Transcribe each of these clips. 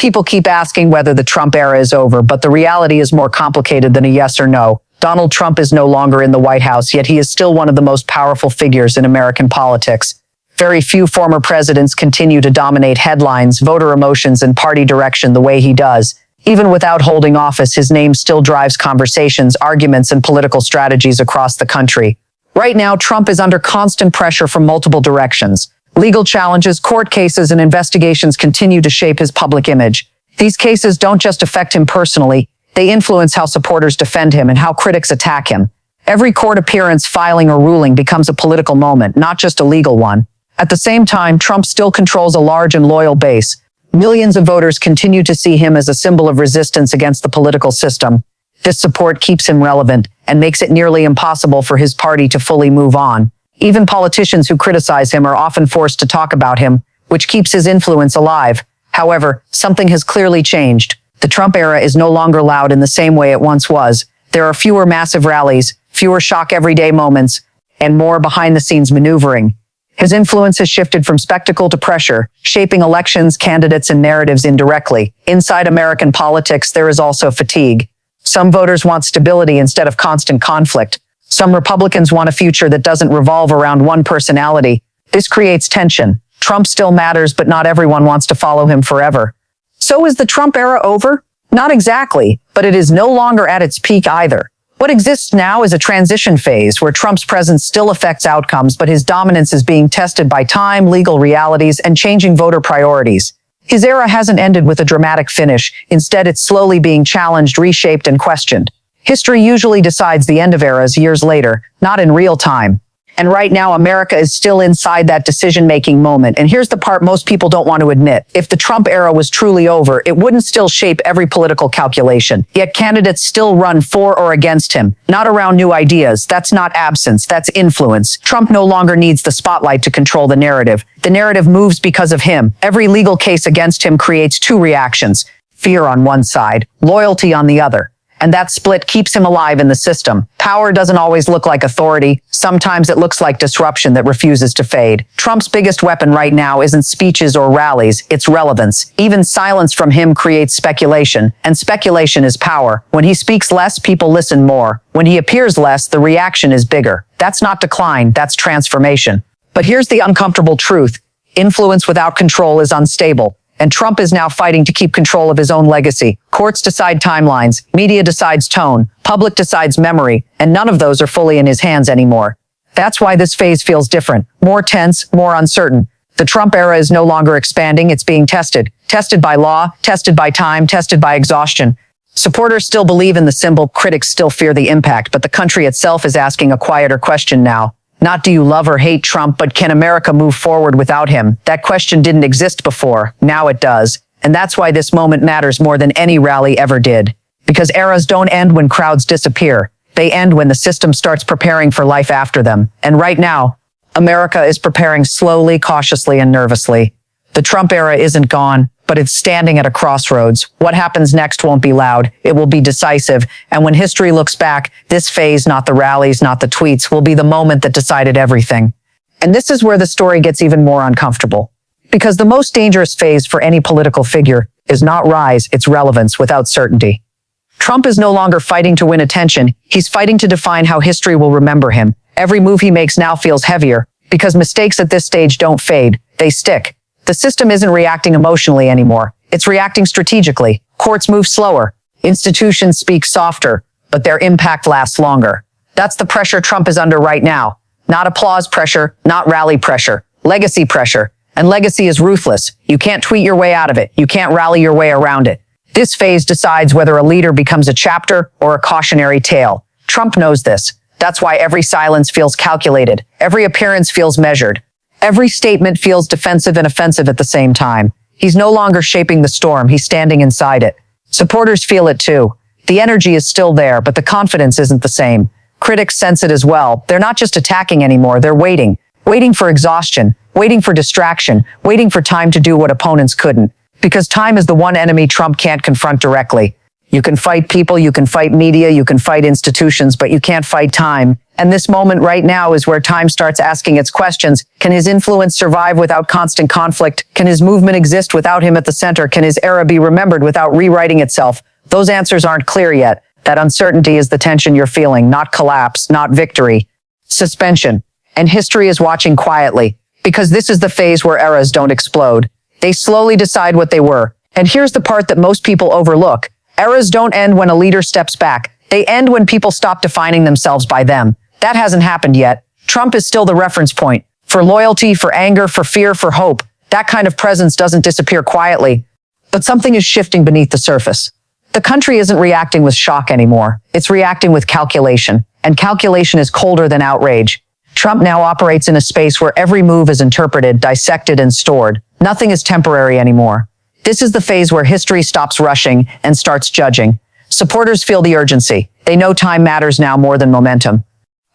People keep asking whether the Trump era is over, but the reality is more complicated than a yes or no. Donald Trump is no longer in the White House, yet he is still one of the most powerful figures in American politics. Very few former presidents continue to dominate headlines, voter emotions, and party direction the way he does. Even without holding office, his name still drives conversations, arguments, and political strategies across the country. Right now, Trump is under constant pressure from multiple directions. Legal challenges, court cases, and investigations continue to shape his public image. These cases don't just affect him personally, they influence how supporters defend him and how critics attack him. Every court appearance, filing, or ruling becomes a political moment, not just a legal one. At the same time, Trump still controls a large and loyal base. Millions of voters continue to see him as a symbol of resistance against the political system. This support keeps him relevant and makes it nearly impossible for his party to fully move on. Even politicians who criticize him are often forced to talk about him, which keeps his influence alive. However, something has clearly changed. The Trump era is no longer loud in the same way it once was. There are fewer massive rallies, fewer shock everyday moments, and more behind-the-scenes maneuvering. His influence has shifted from spectacle to pressure, shaping elections, candidates, and narratives indirectly. Inside American politics, there is also fatigue. Some voters want stability instead of constant conflict. Some Republicans want a future that doesn't revolve around one personality. This creates tension. Trump still matters, but not everyone wants to follow him forever. So is the Trump era over? Not exactly, but it is no longer at its peak either. What exists now is a transition phase where Trump's presence still affects outcomes, but his dominance is being tested by time, legal realities, and changing voter priorities. His era hasn't ended with a dramatic finish. Instead, it's slowly being challenged, reshaped, and questioned. History usually decides the end of eras years later, not in real time. And right now, America is still inside that decision-making moment. And here's the part most people don't want to admit. If the Trump era was truly over, it wouldn't still shape every political calculation. Yet candidates still run for or against him, not around new ideas. That's not absence, that's influence. Trump no longer needs the spotlight to control the narrative. The narrative moves because of him. Every legal case against him creates two reactions: fear on one side, loyalty on the other. And that split keeps him alive in the system. Power doesn't always look like authority. Sometimes it looks like disruption that refuses to fade. Trump's biggest weapon right now isn't speeches or rallies, it's relevance. Even silence from him creates speculation, and speculation is power. When he speaks less, people listen more. When he appears less, the reaction is bigger. That's not decline, that's transformation. But here's the uncomfortable truth. Influence without control is unstable. And Trump is now fighting to keep control of his own legacy. Courts decide timelines, media decides tone, public decides memory, and none of those are fully in his hands anymore. That's why this phase feels different, more tense, more uncertain. The Trump era is no longer expanding, it's being tested. Tested by law, tested by time, tested by exhaustion. Supporters still believe in the symbol, critics still fear the impact, but the country itself is asking a quieter question now. Not do you love or hate Trump, but can America move forward without him? That question didn't exist before. Now it does. And that's why this moment matters more than any rally ever did. Because eras don't end when crowds disappear. They end when the system starts preparing for life after them. And right now, America is preparing slowly, cautiously, and nervously. The Trump era isn't gone, but it's standing at a crossroads. What happens next won't be loud. It will be decisive. And when history looks back, this phase, not the rallies, not the tweets, will be the moment that decided everything. And this is where the story gets even more uncomfortable. Because the most dangerous phase for any political figure is not rise, it's relevance without certainty. Trump is no longer fighting to win attention. He's fighting to define how history will remember him. Every move he makes now feels heavier because mistakes at this stage don't fade. They stick. The system isn't reacting emotionally anymore. It's reacting strategically. Courts move slower. Institutions speak softer, but their impact lasts longer. That's the pressure Trump is under right now. Not applause pressure, not rally pressure, legacy pressure. And legacy is ruthless. You can't tweet your way out of it. You can't rally your way around it. This phase decides whether a leader becomes a chapter or a cautionary tale. Trump knows this. That's why every silence feels calculated. Every appearance feels measured. Every statement feels defensive and offensive at the same time. He's no longer shaping the storm, he's standing inside it. Supporters feel it too. The energy is still there, but the confidence isn't the same. Critics sense it as well. They're not just attacking anymore, they're waiting. Waiting for exhaustion, waiting for distraction, waiting for time to do what opponents couldn't. Because time is the one enemy Trump can't confront directly. You can fight people, you can fight media, you can fight institutions, but you can't fight time. And this moment right now is where time starts asking its questions. Can his influence survive without constant conflict? Can his movement exist without him at the center? Can his era be remembered without rewriting itself? Those answers aren't clear yet. That uncertainty is the tension you're feeling, not collapse, not victory. Suspension. And history is watching quietly, because this is the phase where eras don't explode. They slowly decide what they were. And here's the part that most people overlook. Eras don't end when a leader steps back. They end when people stop defining themselves by them. That hasn't happened yet. Trump is still the reference point. For loyalty, for anger, for fear, for hope. That kind of presence doesn't disappear quietly. But something is shifting beneath the surface. The country isn't reacting with shock anymore. It's reacting with calculation. And calculation is colder than outrage. Trump now operates in a space where every move is interpreted, dissected, and stored. Nothing is temporary anymore. This is the phase where history stops rushing and starts judging. Supporters feel the urgency. They know time matters now more than momentum.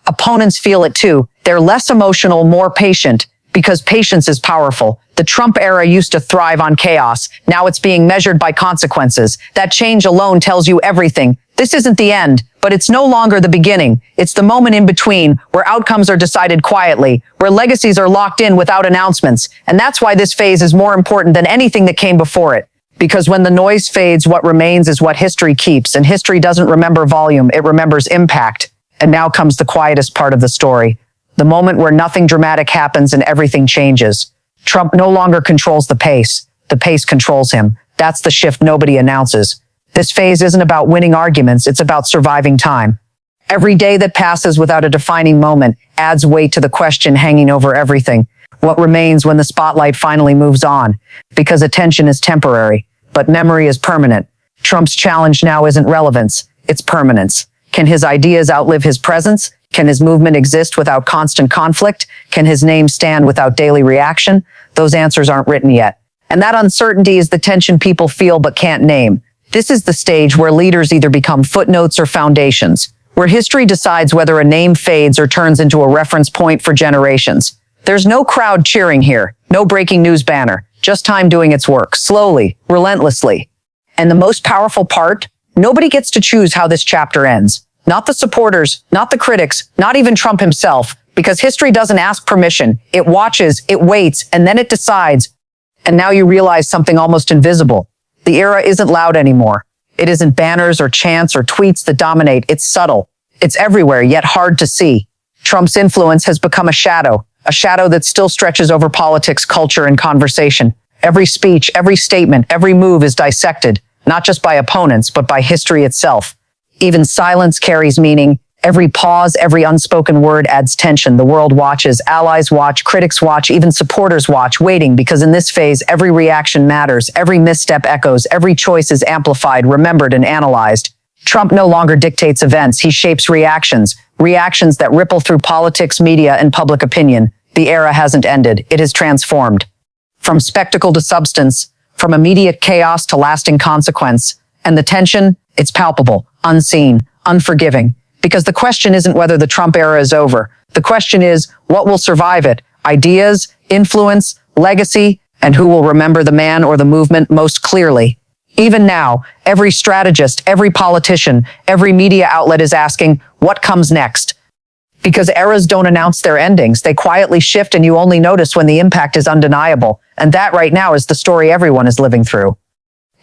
Opponents feel it too. They're less emotional, more patient, because patience is powerful. The Trump era used to thrive on chaos. Now it's being measured by consequences. That change alone tells you everything. This isn't the end, but it's no longer the beginning. It's the moment in between, where outcomes are decided quietly, where legacies are locked in without announcements. And that's why this phase is more important than anything that came before it. Because when the noise fades, what remains is what history keeps. And history doesn't remember volume, it remembers impact. And now comes the quietest part of the story. The moment where nothing dramatic happens and everything changes. Trump no longer controls the pace. The pace controls him. That's the shift nobody announces. This phase isn't about winning arguments, it's about surviving time. Every day that passes without a defining moment adds weight to the question hanging over everything. What remains when the spotlight finally moves on? Because attention is temporary, but memory is permanent. Trump's challenge now isn't relevance, it's permanence. Can his ideas outlive his presence? Can his movement exist without constant conflict? Can his name stand without daily reaction? Those answers aren't written yet. And that uncertainty is the tension people feel but can't name. This is the stage where leaders either become footnotes or foundations, where history decides whether a name fades or turns into a reference point for generations. There's no crowd cheering here, no breaking news banner, just time doing its work, slowly, relentlessly. And the most powerful part? Nobody gets to choose how this chapter ends. Not the supporters, not the critics, not even Trump himself, because history doesn't ask permission. It watches, it waits, and then it decides. And now you realize something almost invisible. The era isn't loud anymore. It isn't banners or chants or tweets that dominate. It's subtle. It's everywhere, yet hard to see. Trump's influence has become a shadow that still stretches over politics, culture, and conversation. Every speech, every statement, every move is dissected, not just by opponents, but by history itself. Even silence carries meaning. Every pause, every unspoken word adds tension. The world watches, allies watch, critics watch, even supporters watch, waiting, because in this phase, every reaction matters, every misstep echoes, every choice is amplified, remembered, and analyzed. Trump no longer dictates events, he shapes reactions that ripple through politics, media, and public opinion. The era hasn't ended, it has transformed. From spectacle to substance, from immediate chaos to lasting consequence. And the tension, it's palpable, unseen, unforgiving. Because the question isn't whether the Trump era is over. The question is, what will survive it? Ideas, influence, legacy, and who will remember the man or the movement most clearly? Even now, every strategist, every politician, every media outlet is asking, what comes next? Because eras don't announce their endings. They quietly shift and you only notice when the impact is undeniable. And that right now is the story everyone is living through.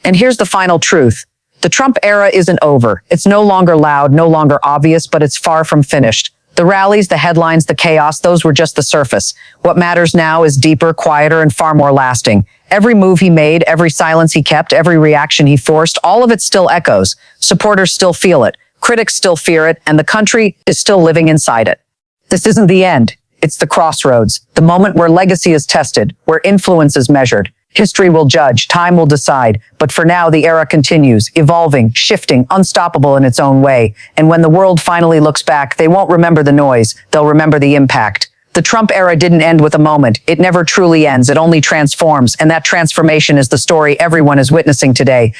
And here's the final truth. The Trump era isn't over. It's no longer loud, no longer obvious, but it's far from finished. The rallies, the headlines, the chaos, those were just the surface. What matters now is deeper, quieter, and far more lasting. Every move he made, every silence he kept, every reaction he forced, all of it still echoes. Supporters still feel it. Critics still fear it, and the country is still living inside it. This isn't the end. It's the crossroads, the moment where legacy is tested, where influence is measured. History will judge, time will decide, but for now the era continues, evolving, shifting, unstoppable in its own way. And when the world finally looks back, they won't remember the noise, they'll remember the impact. The Trump era didn't end with a moment. It never truly ends. It only transforms, and that transformation is the story everyone is witnessing today.